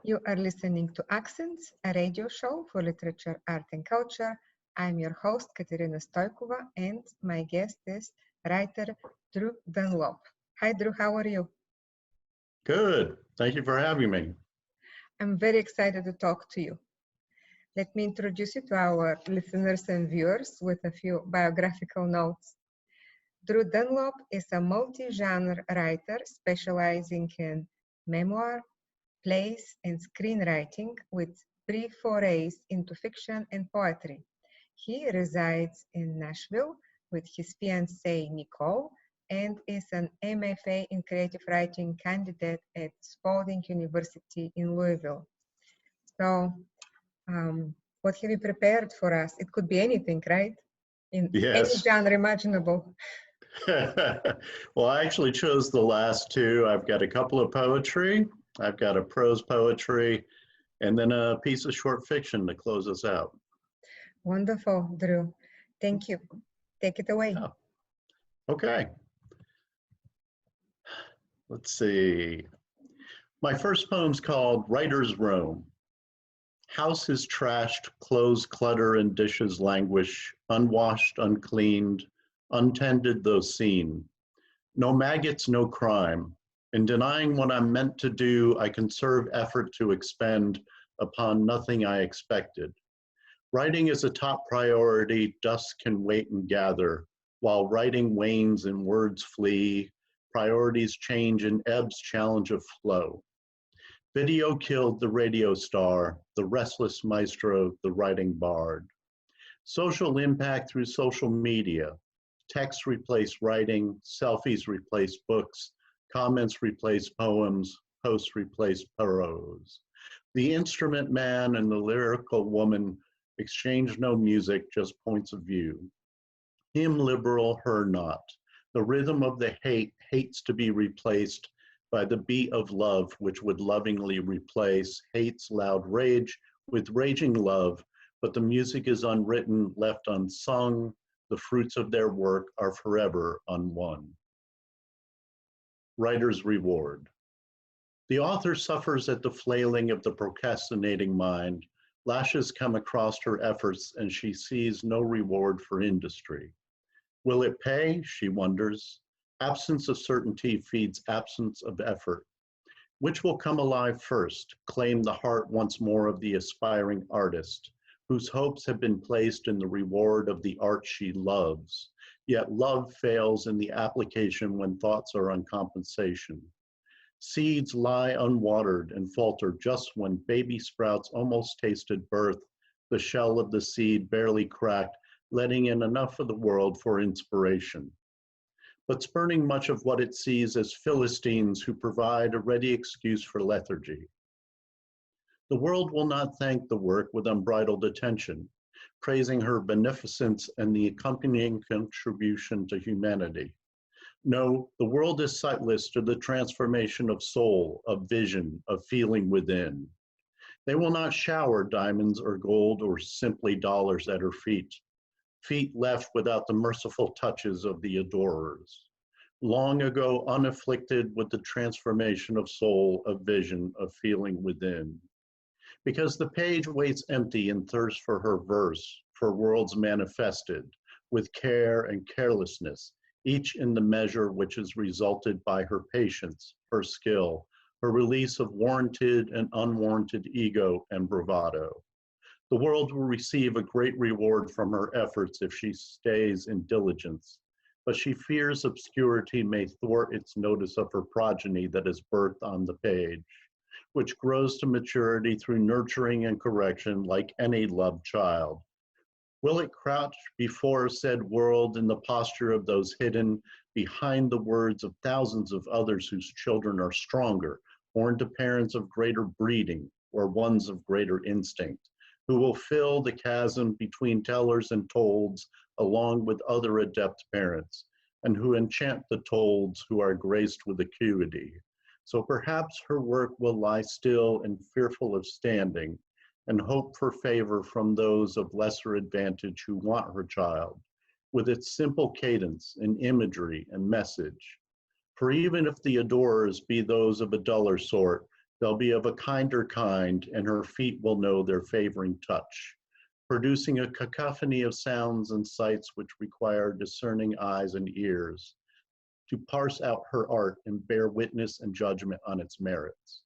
You are listening to Accents, a radio show for literature, art, and culture. I'm your host, Katerina Stoikova, and my guest is writer Drew Dunlop. Hi, Drew, how are you? Good. Thank you for having me. I'm very excited to talk to you. Let me introduce you to our listeners and viewers with a few biographical notes. Drew Dunlop is a multi-genre writer specializing in memoir, plays, and screenwriting with brief forays into fiction and poetry. He resides in Nashville with his fiance Nichole and is an MFA in creative writing candidate at Spalding University in Louisville. So, what have you prepared for us? It could be anything, right? In any Yes. genre imaginable. Well, I actually chose the last two. I've got a couple of poetry, I've got a prose poetry, and then a piece of short fiction to close us out. Wonderful, Drew. Thank you. Take it away. Oh, okay. Let's see. My first poem's called Writer's Room. House is trashed, clothes clutter and dishes languish, unwashed, uncleaned, untended though seen. No maggots, no crime. In denying what I'm meant to do, I conserve effort to expend upon nothing I expected. Writing is a top priority, dust can wait and gather. While writing wanes and words flee, priorities change and ebbs challenge of flow. Video killed the radio star, the restless maestro, the writing bard. Social impact through social media. Text replace writing, selfies replace books, comments replace poems, posts replace prose. The instrument man and the lyrical woman exchange no music, just points of view. Him liberal, her not. The rhythm of the hate hates to be replaced by the beat of love, which would lovingly replace hate's loud rage with raging love, but the music is unwritten, left unsung. The fruits of their work are forever unwon. Writer's reward. The author suffers at the flailing of the procrastinating mind. Lashes come across her efforts and she sees no reward for industry. Will it pay? She wonders. Absence of certainty feeds absence of effort. Which will come alive first, claim the heart once more of the aspiring artist, whose hopes have been placed in the reward of the art she loves, yet love fails in the application when thoughts are on compensation. Seeds lie unwatered and falter just when baby sprouts almost tasted birth, the shell of the seed barely cracked, letting in enough of the world for inspiration, but spurning much of what it sees as Philistines who provide a ready excuse for lethargy. The world will not thank the work with unbridled attention, praising her beneficence and the accompanying contribution to humanity. No, the world is sightless to the transformation of soul, of vision, of feeling within. They will not shower diamonds or gold or simply dollars at her feet left without the merciful touches of the adorers. Long ago unafflicted with the transformation of soul, of vision, of feeling within. Because the page waits empty in thirst for her verse, for worlds manifested, with care and carelessness, each in the measure which is resulted by her patience, her skill, her release of warranted and unwarranted ego and bravado. The world will receive a great reward from her efforts if she stays in diligence, but she fears obscurity may thwart its notice of her progeny that is birthed on the page, which grows to maturity through nurturing and correction like any loved child. Will it crouch before said world in the posture of those hidden behind the words of thousands of others whose children are stronger, born to parents of greater breeding or ones of greater instinct, who will fill the chasm between tellers and tolds along with other adept parents, and who enchant the tolds who are graced with acuity. So perhaps her work will lie still and fearful of standing, and hope for favor from those of lesser advantage who want her child, with its simple cadence and imagery and message. For even if the adorers be those of a duller sort, They'll be of a kinder kind, and her feet will know their favoring touch, producing a cacophony of sounds and sights which require discerning eyes and ears to parse out her art and bear witness and judgment on its merits.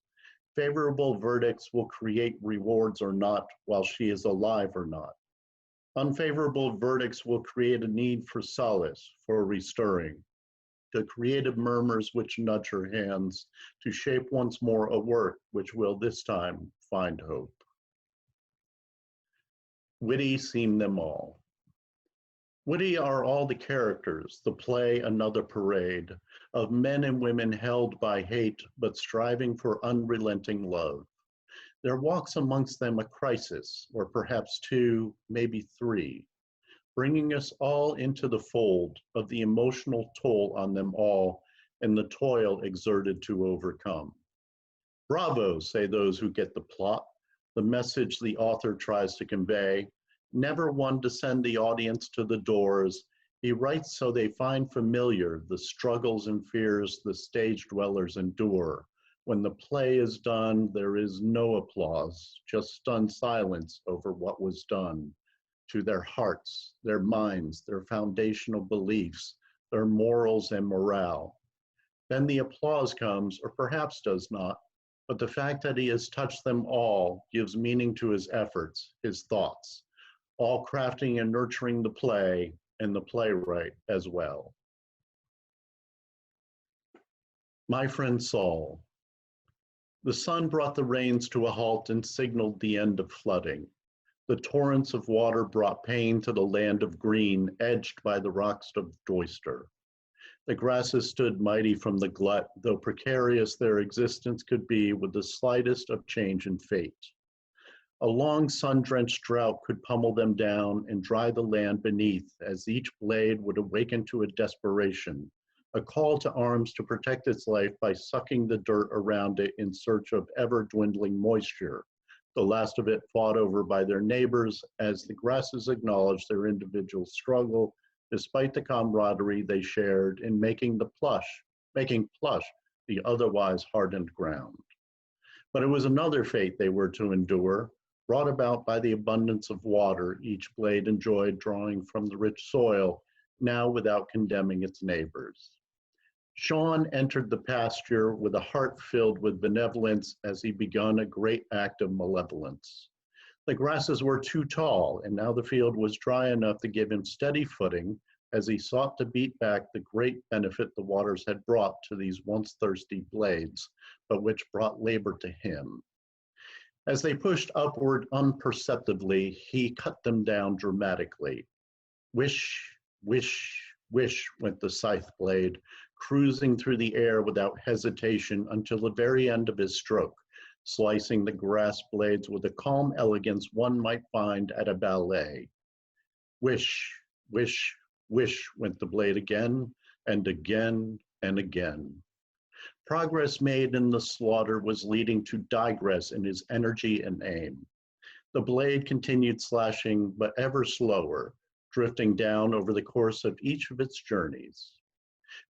Favorable verdicts will create rewards or not, while she is alive or not. Unfavorable verdicts will create a need for solace, for restirring, the creative murmurs which nudge her hands to shape once more a work which will this time find hope. Witty seem them all. Witty are all the characters, the play Another Parade, of men and women held by hate but striving for unrelenting love. There walks amongst them a crisis, or perhaps two, maybe three, bringing us all into the fold of the emotional toll on them all and the toil exerted to overcome. Bravo, say those who get the plot, the message the author tries to convey. Never one to send the audience to the doors. He writes so they find familiar the struggles and fears the stage dwellers endure. When the play is done, there is no applause, just stunned silence over what was done to their hearts, their minds, their foundational beliefs, their morals and morale. Then the applause comes, or perhaps does not, but the fact that he has touched them all gives meaning to his efforts, his thoughts, all crafting and nurturing the play and the playwright as well. My friend Saul. The sun brought the rains to a halt and signaled the end of flooding. The torrents of water brought pain to the land of green, edged by the rocks of Doyster. The grasses stood mighty from the glut, though precarious their existence could be with the slightest of change in fate. A long sun-drenched drought could pummel them down and dry the land beneath, as each blade would awaken to a desperation, a call to arms to protect its life by sucking the dirt around it in search of ever-dwindling moisture, the last of it fought over by their neighbors as the grasses acknowledged their individual struggle, despite the camaraderie they shared in making plush the otherwise hardened ground. But it was another fate they were to endure, brought about by the abundance of water each blade enjoyed drawing from the rich soil, now without condemning its neighbors. Sean entered the pasture with a heart filled with benevolence as he begun a great act of malevolence. The grasses were too tall, and now the field was dry enough to give him steady footing as he sought to beat back the great benefit the waters had brought to these once thirsty blades, but which brought labor to him. As they pushed upward imperceptibly, he cut them down dramatically. Wish, wish, wish went the scythe blade, cruising through the air without hesitation until the very end of his stroke, slicing the grass blades with a calm elegance one might find at a ballet. Wish, wish, wish went the blade again and again and again. Progress made in the slaughter was leading to digress in his energy and aim. The blade continued slashing, but ever slower, drifting down over the course of each of its journeys.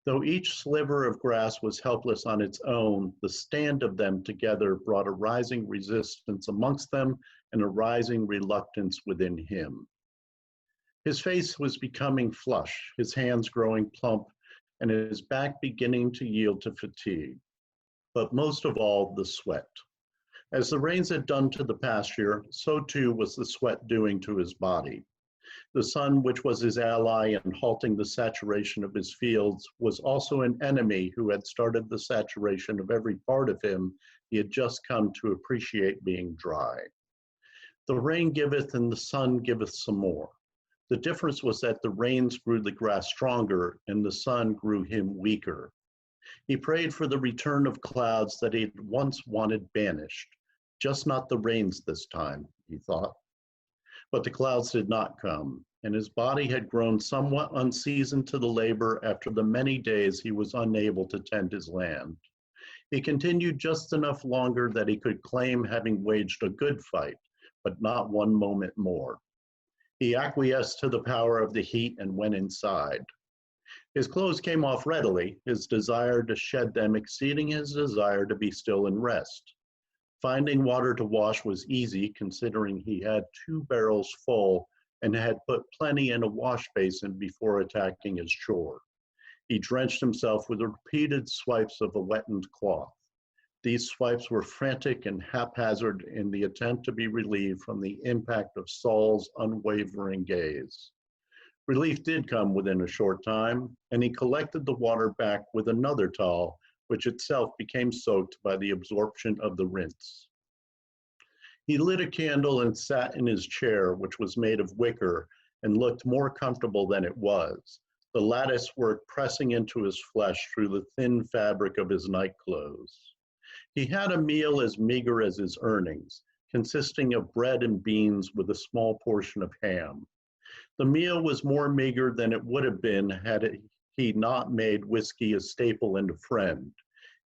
Though each sliver of grass was helpless on its own, the stand of them together brought a rising resistance amongst them and a rising reluctance within him. His face was becoming flush, his hands growing plump, and his back beginning to yield to fatigue. But most of all, the sweat. As the rains had done to the pasture, so too was the sweat doing to his body. The sun, which was his ally in halting the saturation of his fields, was also an enemy who had started the saturation of every part of him he had just come to appreciate being dry. The rain giveth and the sun giveth some more. The difference was that the rains grew the grass stronger and the sun grew him weaker. He prayed for the return of clouds that he had once wanted banished, just not the rains this time, he thought. But the clouds did not come, and his body had grown somewhat unseasoned to the labor after the many days he was unable to tend his land. He continued just enough longer that he could claim having waged a good fight, but not one moment more. He acquiesced to the power of the heat and went inside. His clothes came off readily, his desire to shed them exceeding his desire to be still and rest. Finding water to wash was easy, considering he had 2 barrels full and had put plenty in a wash basin before attacking his chore. He drenched himself with repeated swipes of a wetted cloth. These swipes were frantic and haphazard in the attempt to be relieved from the impact of Saul's unwavering gaze. Relief did come within a short time, and he collected the water back with another towel, which itself became soaked by the absorption of the rinse. He lit a candle and sat in his chair, which was made of wicker and looked more comfortable than it was, the lattice work pressing into his flesh through the thin fabric of his nightclothes. He had a meal as meager as his earnings, consisting of bread and beans with a small portion of ham. The meal was more meager than it would have been had he not made whiskey a staple and a friend,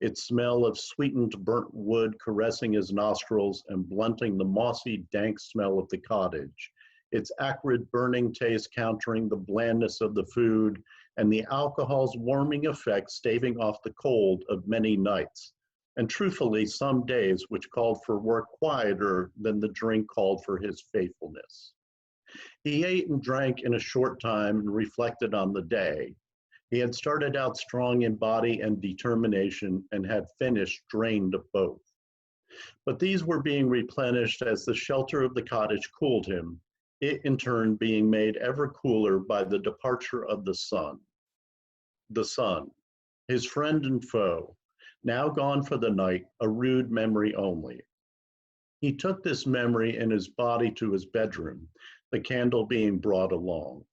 its smell of sweetened burnt wood caressing his nostrils and blunting the mossy, dank smell of the cottage, its acrid, burning taste countering the blandness of the food, and the alcohol's warming effect staving off the cold of many nights, and truthfully some days which called for work quieter than the drink called for his faithfulness. He ate and drank in a short time and reflected on the day. He had started out strong in body and determination and had finished drained of both. But these were being replenished as the shelter of the cottage cooled him, it in turn being made ever cooler by the departure of the sun. The sun, his friend and foe, now gone for the night, a rude memory only. He took this memory in his body to his bedroom, the candle being brought along.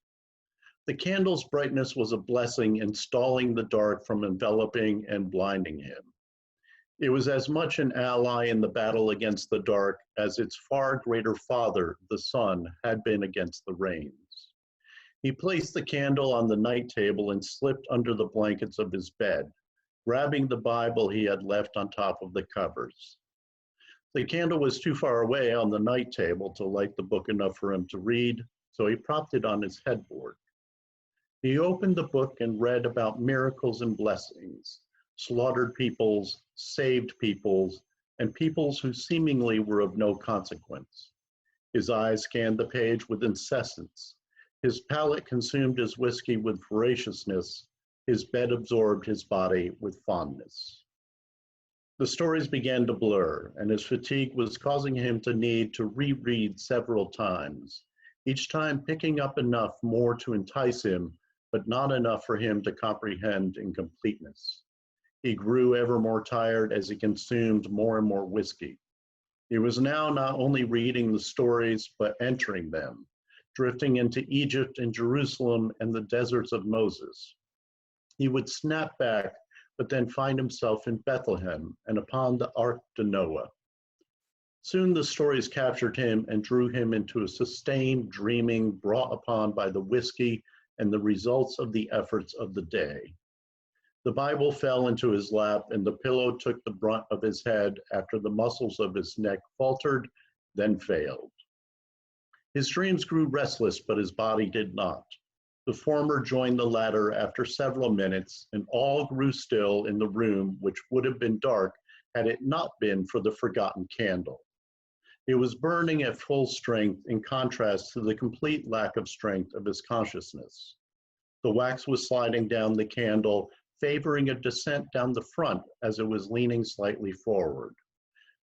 The candle's brightness was a blessing in stalling the dark from enveloping and blinding him. It was as much an ally in the battle against the dark as its far greater father, the sun, had been against the rains. He placed the candle on the night table and slipped under the blankets of his bed, grabbing the Bible he had left on top of the covers. The candle was too far away on the night table to light the book enough for him to read, so he propped it on his headboard. He opened the book and read about miracles and blessings, slaughtered peoples, saved peoples, and peoples who seemingly were of no consequence. His eyes scanned the page with incessance. His palate consumed his whiskey with voraciousness. His bed absorbed his body with fondness. The stories began to blur, and his fatigue was causing him to need to reread several times, each time picking up enough more to entice him, but not enough for him to comprehend in completeness. He grew ever more tired as he consumed more and more whiskey. He was now not only reading the stories, but entering them, drifting into Egypt and Jerusalem and the deserts of Moses. He would snap back, but then find himself in Bethlehem and upon the Ark de Noah. Soon the stories captured him and drew him into a sustained dreaming brought upon by the whiskey and the results of the efforts of the day. The Bible fell into his lap and the pillow took the brunt of his head after the muscles of his neck faltered, then failed. His dreams grew restless, but his body did not. The former joined the latter after several minutes, and all grew still in the room, which would have been dark had it not been for the forgotten candle. It was burning at full strength in contrast to the complete lack of strength of his consciousness. The wax was sliding down the candle, favoring a descent down the front as it was leaning slightly forward.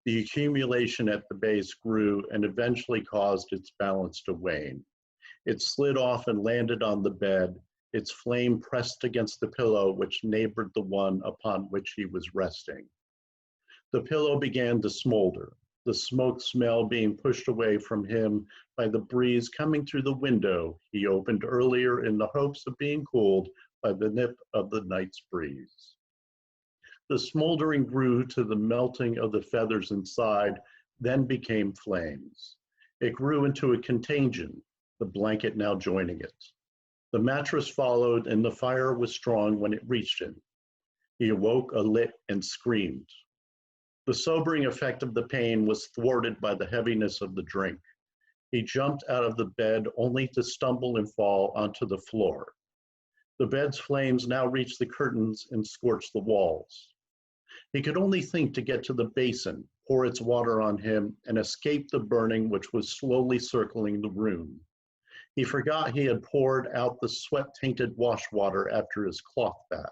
The accumulation at the base grew and eventually caused its balance to wane. It slid off and landed on the bed, its flame pressed against the pillow which neighbored the one upon which he was resting. The pillow began to smolder, the smoke smell being pushed away from him by the breeze coming through the window he opened earlier in the hopes of being cooled by the nip of the night's breeze. The smoldering grew to the melting of the feathers inside, then became flames. It grew into a contagion, the blanket now joining it. The mattress followed, and the fire was strong when it reached him. He awoke, alit, and screamed. The sobering effect of the pain was thwarted by the heaviness of the drink. He jumped out of the bed only to stumble and fall onto the floor. The bed's flames now reached the curtains and scorched the walls. He could only think to get to the basin, pour its water on him, and escape the burning which was slowly circling the room. He forgot he had poured out the sweat-tainted wash water after his cloth bath.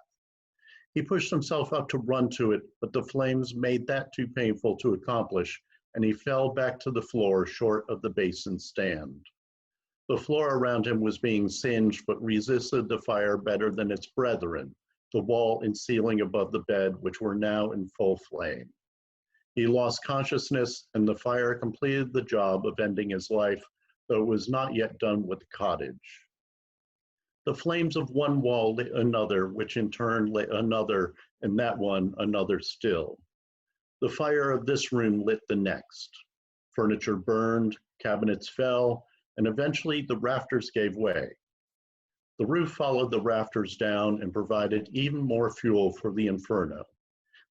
He pushed himself up to run to it, but the flames made that too painful to accomplish, and he fell back to the floor short of the basin stand. The floor around him was being singed, but resisted the fire better than its brethren, the wall and ceiling above the bed, which were now in full flame. He lost consciousness, and the fire completed the job of ending his life, though it was not yet done with the cottage. The flames of one wall lit another, which in turn lit another, and that one another still. The fire of this room lit the next. Furniture burned, cabinets fell, and eventually the rafters gave way. The roof followed the rafters down and provided even more fuel for the inferno.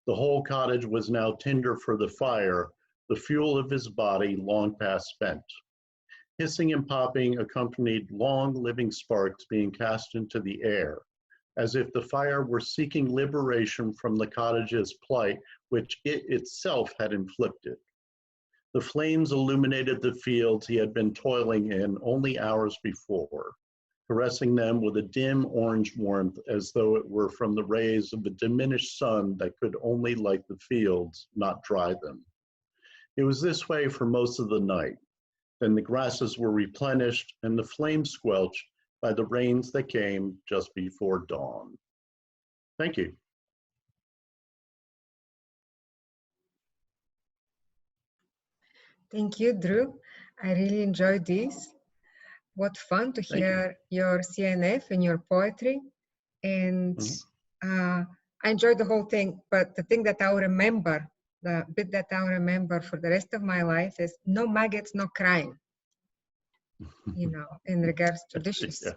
The whole cottage was now tinder for the fire, the fuel of his body long past spent. Hissing and popping accompanied long living sparks being cast into the air, as if the fire were seeking liberation from the cottage's plight, which it itself had inflicted. The flames illuminated the fields he had been toiling in only hours before, caressing them with a dim orange warmth as though it were from the rays of a diminished sun that could only light the fields, not dry them. It was this way for most of the night. Then the grasses were replenished and the flames squelched by the rains that came just before dawn. Thank you. Thank you, Drew. I really enjoyed this. What fun to hear your CNF and your poetry. And I enjoyed the whole thing, but the thing that I'll remember, the bit that I'll remember for the rest of my life is no maggots, no crime, you know, in regards to dishes. Yeah.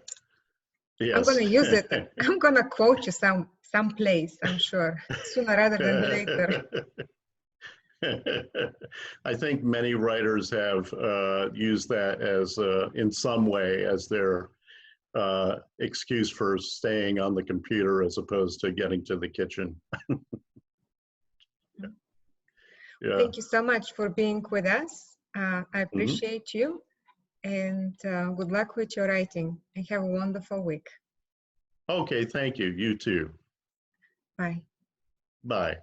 Yes. I'm going to use it. I'm going to quote you someplace, I'm sure, sooner rather than later. I think many writers have used that as, in some way, as their excuse for staying on the computer as opposed to getting to the kitchen. Yeah. Thank you so much for being with us. I appreciate you, and good luck with your writing, and have a wonderful week. Okay, thank you. You too. Bye. Bye.